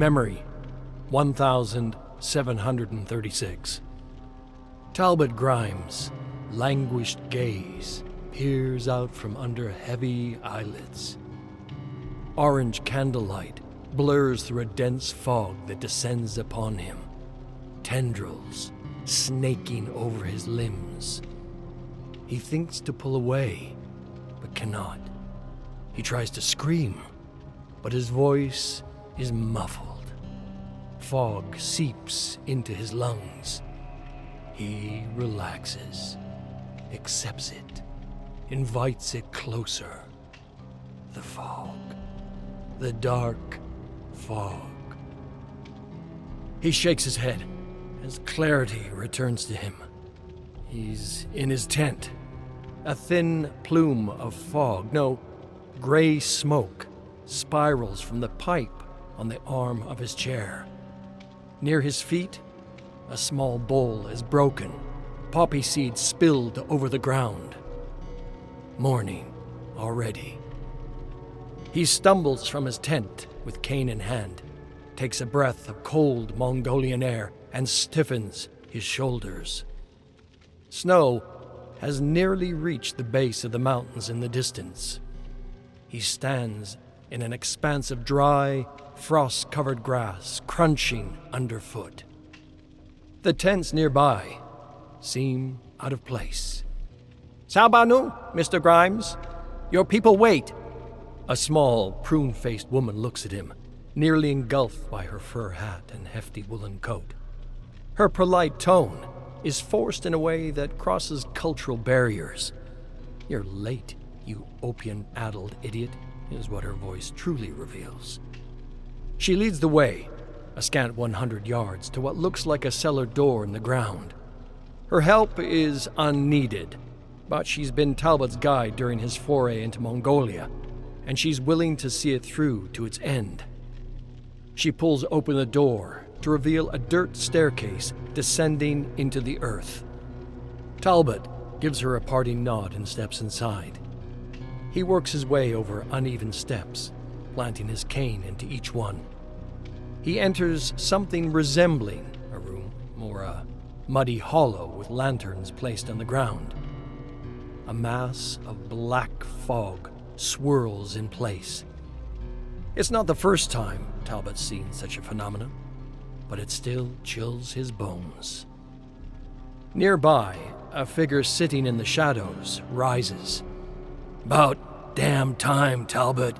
Memory, 1736. Talbot Grimes' languished gaze peers out from under heavy eyelids. Orange candlelight blurs through a dense fog that descends upon him, tendrils snaking over his limbs. He thinks to pull away, but cannot. He tries to scream, but his voice is muffled. Fog seeps into his lungs. He relaxes, accepts it, invites it closer. The fog. The dark fog. He shakes his head as clarity returns to him. He's in his tent. A thin plume of fog, no, gray smoke, spirals from the pipe on the arm of his chair. Near his feet, a small bowl is broken, poppy seeds spilled over the ground. Morning already. He stumbles from his tent with cane in hand, takes a breath of cold Mongolian air, and stiffens his shoulders. Snow has nearly reached the base of the mountains in the distance. He stands in an expanse of dry, frost-covered grass crunching underfoot. The tents nearby seem out of place. "Salbanu, Mr. Grimes. Your people wait." A small, prune-faced woman looks at him, nearly engulfed by her fur hat and hefty woolen coat. Her polite tone is forced in a way that crosses cultural barriers. "You're late, you opium-addled idiot," is what her voice truly reveals. She leads the way, a scant 100 yards, to what looks like a cellar door in the ground. Her help is unneeded, but she's been Talbot's guide during his foray into Mongolia, and she's willing to see it through to its end. She pulls open the door to reveal a dirt staircase descending into the earth. Talbot gives her a parting nod and steps inside. He works his way over uneven steps, planting his cane into each one. He enters something resembling a room, or a muddy hollow with lanterns placed on the ground. A mass of black fog swirls in place. It's not the first time Talbot's seen such a phenomenon, but it still chills his bones. Nearby, a figure sitting in the shadows rises. "About damn time, Talbot."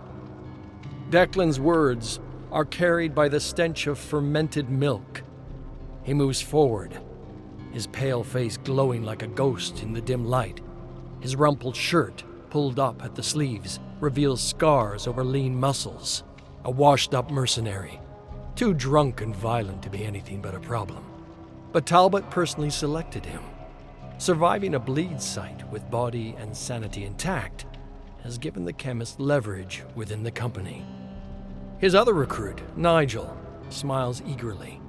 Declan's words are carried by the stench of fermented milk. He moves forward, his pale face glowing like a ghost in the dim light. His rumpled shirt, pulled up at the sleeves, reveals scars over lean muscles. A washed-up mercenary, too drunk and violent to be anything but a problem. But Talbot personally selected him. Surviving a bleed site with body and sanity intact has given the chemist leverage within the company. His other recruit, Nigel, smiles eagerly.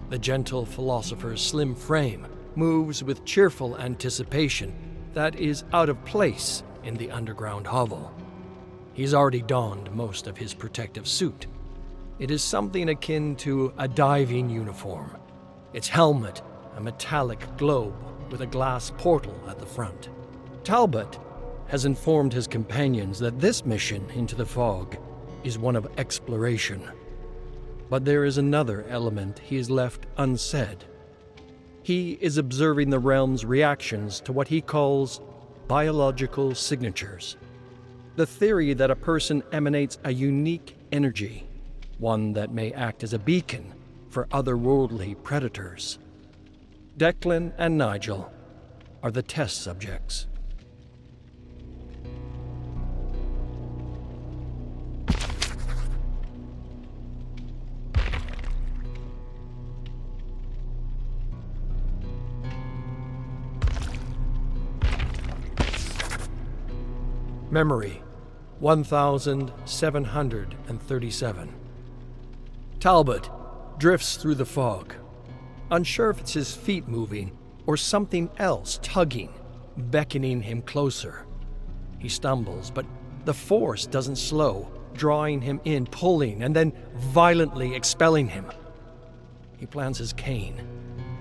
The gentle philosopher's slim frame moves with cheerful anticipation that is out of place in the underground hovel. He's already donned most of his protective suit. It is something akin to a diving uniform. Its helmet, a metallic globe with a glass portal at the front. Talbot has informed his companions that this mission into the fog is one of exploration. But there is another element he has left unsaid. He is observing the realm's reactions to what he calls biological signatures. The theory that a person emanates a unique energy, one that may act as a beacon for otherworldly predators. Declan and Nigel are the test subjects. Memory, 1737. Talbot drifts through the fog, unsure if it's his feet moving or something else tugging, beckoning him closer. He stumbles, but the force doesn't slow, drawing him in, pulling, and then violently expelling him. He plants his cane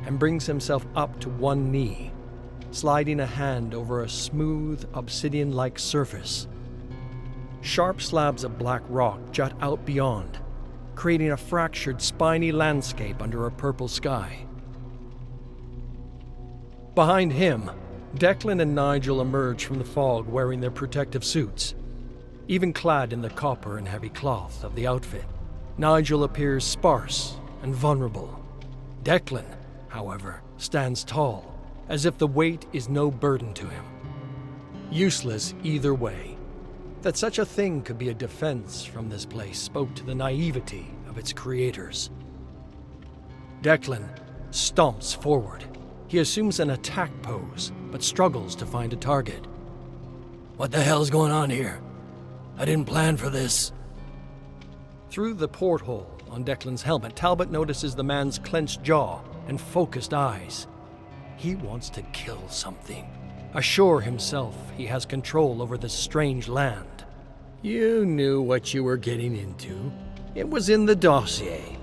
and brings himself up to one knee, sliding a hand over a smooth, obsidian-like surface. Sharp slabs of black rock jut out beyond, creating a fractured, spiny landscape under a purple sky. Behind him, Declan and Nigel emerge from the fog wearing their protective suits. Even clad in the copper and heavy cloth of the outfit, Nigel appears sparse and vulnerable. Declan, however, stands tall, as if the weight is no burden to him. Useless either way. That such a thing could be a defense from this place spoke to the naivety of its creators. Declan stomps forward. He assumes an attack pose, but struggles to find a target. What the hell's going on here? I didn't plan for this. Through the porthole on Declan's helmet, Talbot notices the man's clenched jaw and focused eyes. He wants to kill something, assure himself he has control over this strange land. You knew what you were getting into. It was in the dossier.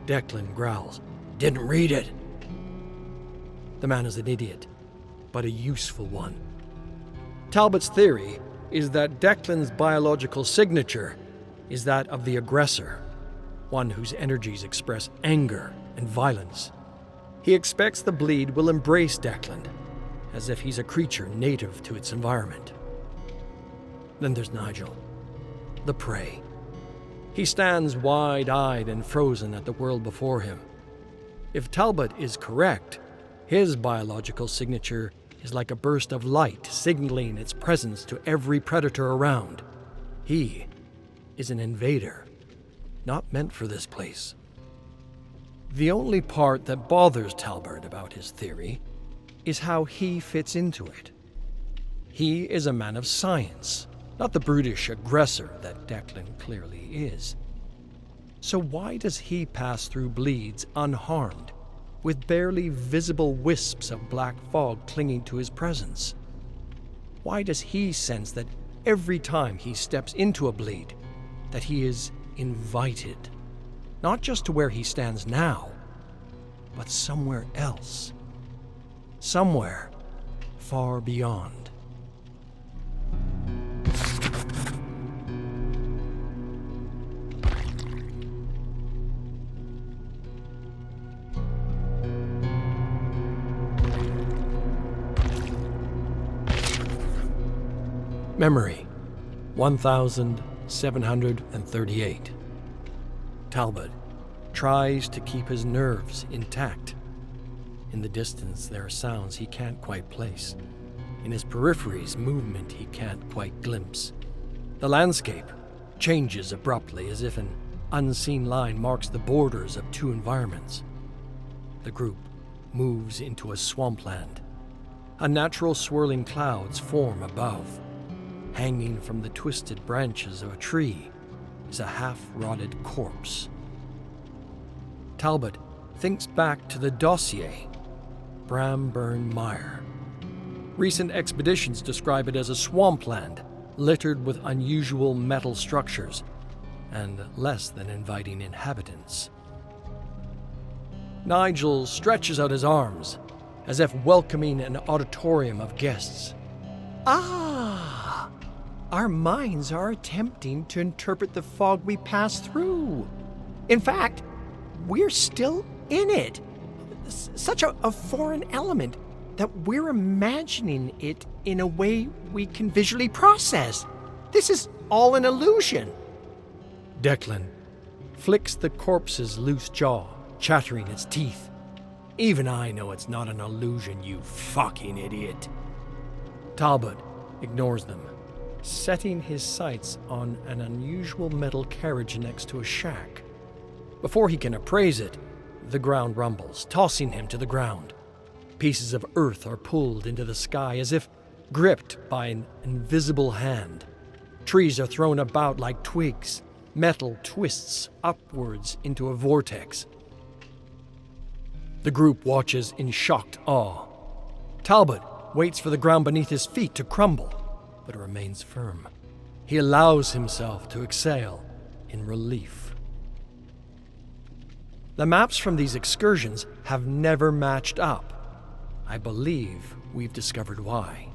Declan growls. Didn't read it. The man is an idiot, but a useful one. Talbot's theory is that Declan's biological signature is that of the aggressor, one whose energies express anger and violence. He expects the Bleed will embrace Declan, as if he's a creature native to its environment. Then there's Nigel, the prey. He stands wide-eyed and frozen at the world before him. If Talbot is correct, his biological signature is like a burst of light signaling its presence to every predator around. He is an invader, not meant for this place. The only part that bothers Talbot about his theory is how he fits into it. He is a man of science, not the brutish aggressor that Declan clearly is. So why does he pass through Bleeds unharmed, with barely visible wisps of black fog clinging to his presence? Why does he sense that every time he steps into a Bleed, that he is invited, not just to where he stands now, but somewhere else, somewhere far beyond? Memory, 1738. Talbot tries to keep his nerves intact. In the distance, there are sounds he can't quite place. In his peripheries, movement he can't quite glimpse. The landscape changes abruptly, as if an unseen line marks the borders of two environments. The group moves into a swampland. Unnatural swirling clouds form above. Hanging from the twisted branches of a tree is a half-rotted corpse. Talbot thinks back to the dossier, Bramburn Mire. Recent expeditions describe it as a swampland littered with unusual metal structures and less than inviting inhabitants. Nigel stretches out his arms as if welcoming an auditorium of guests. Our minds are attempting to interpret the fog we pass through. In fact, we're still in it. Such a foreign element that we're imagining it in a way we can visually process. This is all an illusion. Declan flicks the corpse's loose jaw, chattering its teeth. Even I know it's not an illusion, you fucking idiot. Talbot ignores them, setting his sights on an unusual metal carriage next to a shack. Before he can appraise it, the ground rumbles, tossing him to the ground. Pieces of earth are pulled into the sky as if gripped by an invisible hand. Trees are thrown about like twigs. Metal twists upwards into a vortex. The group watches in shocked awe. Talbot waits for the ground beneath his feet to crumble, but remains firm. He allows himself to exhale in relief. The maps from these excursions have never matched up. I believe we've discovered why.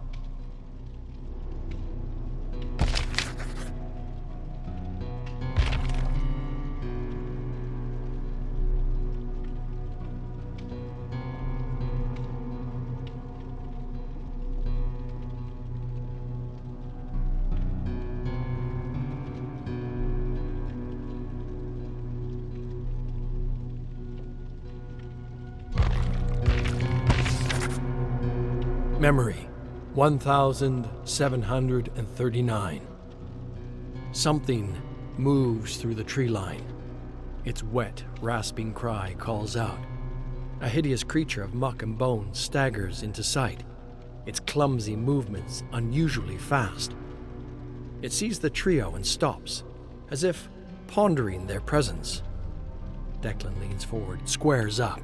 Memory, 1739. Something moves through the tree line. Its wet, rasping cry calls out. A hideous creature of muck and bone staggers into sight, its clumsy movements unusually fast. It sees the trio and stops, as if pondering their presence. Declan leans forward, squares up.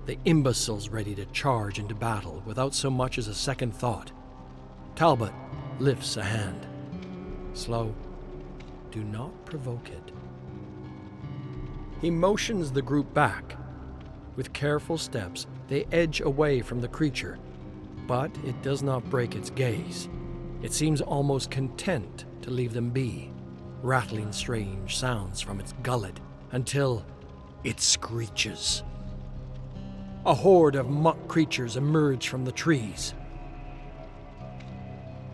The imbeciles ready to charge into battle without so much as a second thought. Talbot lifts a hand. Slow. Do not provoke it. He motions the group back. With careful steps, they edge away from the creature, but it does not break its gaze. It seems almost content to leave them be, rattling strange sounds from its gullet until it screeches. A horde of muck creatures emerge from the trees.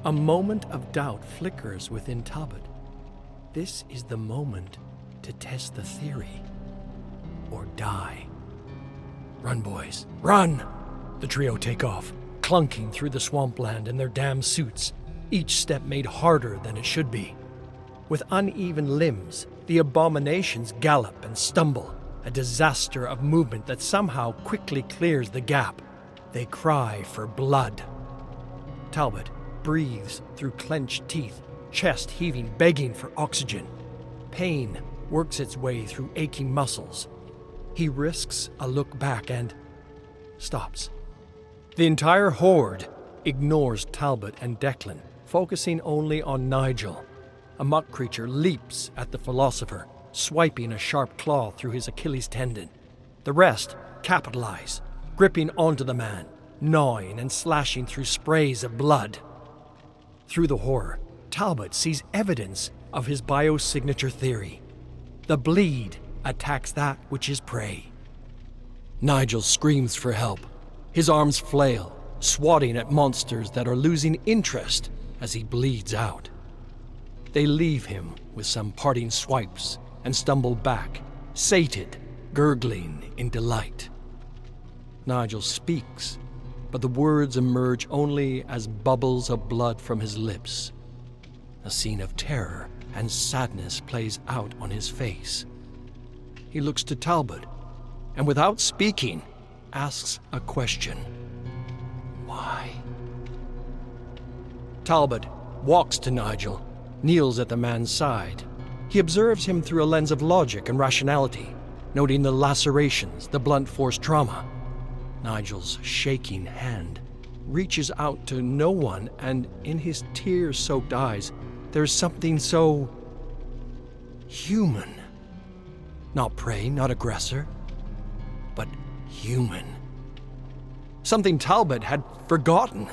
A moment of doubt flickers within Talbot. This is the moment to test the theory, or die. Run, boys, run! The trio take off, clunking through the swampland in their damn suits, each step made harder than it should be. With uneven limbs, the abominations gallop and stumble, a disaster of movement that somehow quickly clears the gap. They cry for blood. Talbot breathes through clenched teeth, chest heaving, begging for oxygen. Pain works its way through aching muscles. He risks a look back and stops. The entire horde ignores Talbot and Declan, focusing only on Nigel. A muck creature leaps at the philosopher, swiping a sharp claw through his Achilles tendon. The rest capitalize, gripping onto the man, gnawing and slashing through sprays of blood. Through the horror, Talbot sees evidence of his biosignature theory. The bleed attacks that which is prey. Nigel screams for help. His arms flail, swatting at monsters that are losing interest as he bleeds out. They leave him with some parting swipes and stumble back, sated, gurgling in delight. Nigel speaks, but the words emerge only as bubbles of blood from his lips. A scene of terror and sadness plays out on his face. He looks to Talbot, and without speaking, asks a question. Why? Talbot walks to Nigel, kneels at the man's side. He observes him through a lens of logic and rationality, noting the lacerations, the blunt force trauma. Nigel's shaking hand reaches out to no one, and in his tear-soaked eyes, there's something so human. Not prey, not aggressor, but human. Something Talbot had forgotten.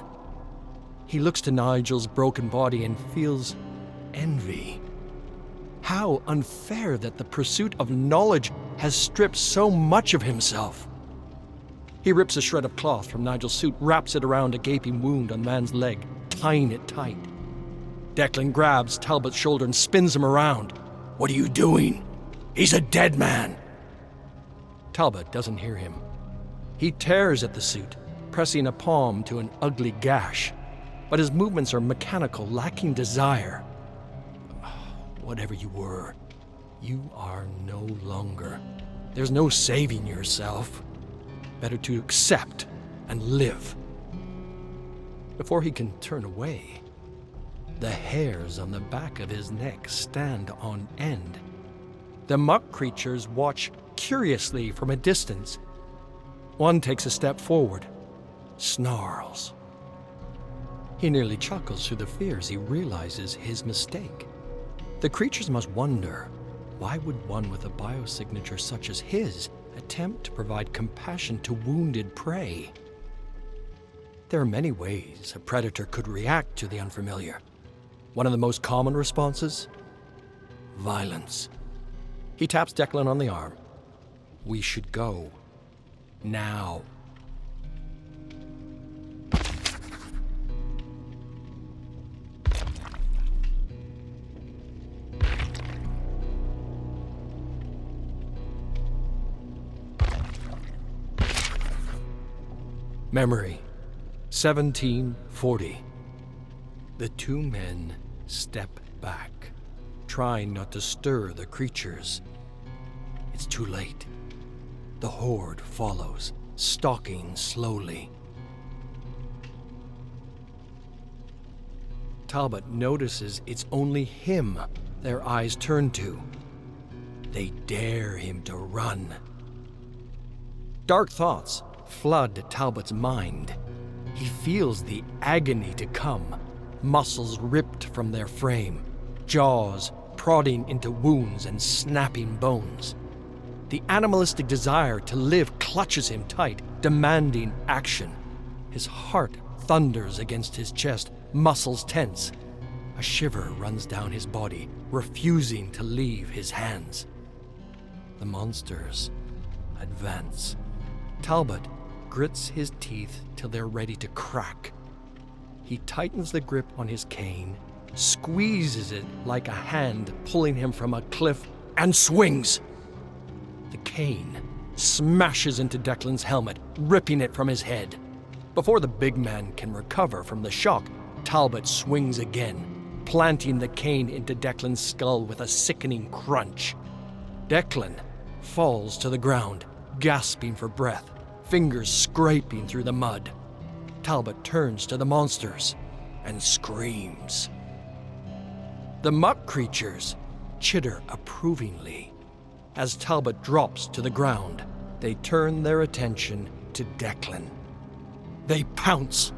He looks to Nigel's broken body and feels envy. How unfair that the pursuit of knowledge has stripped so much of himself. He rips a shred of cloth from Nigel's suit, wraps it around a gaping wound on the man's leg, tying it tight. Declan grabs Talbot's shoulder and spins him around. What are you doing? He's a dead man. Talbot doesn't hear him. He tears at the suit, pressing a palm to an ugly gash, but his movements are mechanical, lacking desire. Whatever you were, you are no longer. There's no saving yourself. Better to accept and live. Before he can turn away, the hairs on the back of his neck stand on end. The muck creatures watch curiously from a distance. One takes a step forward, snarls. He nearly chuckles through the fear as he realizes his mistake. The creatures must wonder, why would one with a biosignature such as his attempt to provide compassion to wounded prey? There are many ways a predator could react to the unfamiliar. One of the most common responses? Violence. He taps Declan on the arm. We should go. Now. Memory, 1740. The two men step back, trying not to stir the creatures. It's too late. The horde follows, stalking slowly. Talbot notices it's only him their eyes turn to. They dare him to run. Dark thoughts flood Talbot's mind. He feels the agony to come, muscles ripped from their frame, jaws prodding into wounds and snapping bones. The animalistic desire to live clutches him tight, demanding action. His heart thunders against his chest, muscles tense. A shiver runs down his body, refusing to leave his hands. The monsters advance. Talbot grits his teeth till they're ready to crack. He tightens the grip on his cane, squeezes it like a hand pulling him from a cliff, and swings. The cane smashes into Declan's helmet, ripping it from his head. Before the big man can recover from the shock, Talbot swings again, planting the cane into Declan's skull with a sickening crunch. Declan falls to the ground, gasping for breath, fingers scraping through the mud. Talbot turns to the monsters and screams. The muck creatures chitter approvingly. As Talbot drops to the ground, they turn their attention to Declan. They pounce,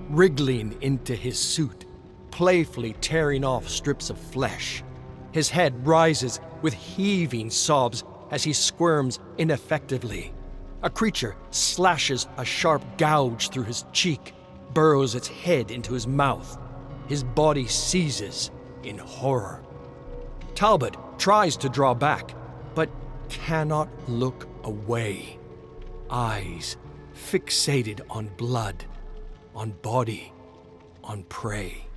wriggling into his suit, playfully tearing off strips of flesh. His head rises with heaving sobs as he squirms ineffectively. A creature slashes a sharp gouge through his cheek, burrows its head into his mouth. His body seizes in horror. Talbot tries to draw back, but cannot look away. Eyes fixated on blood, on body, on prey.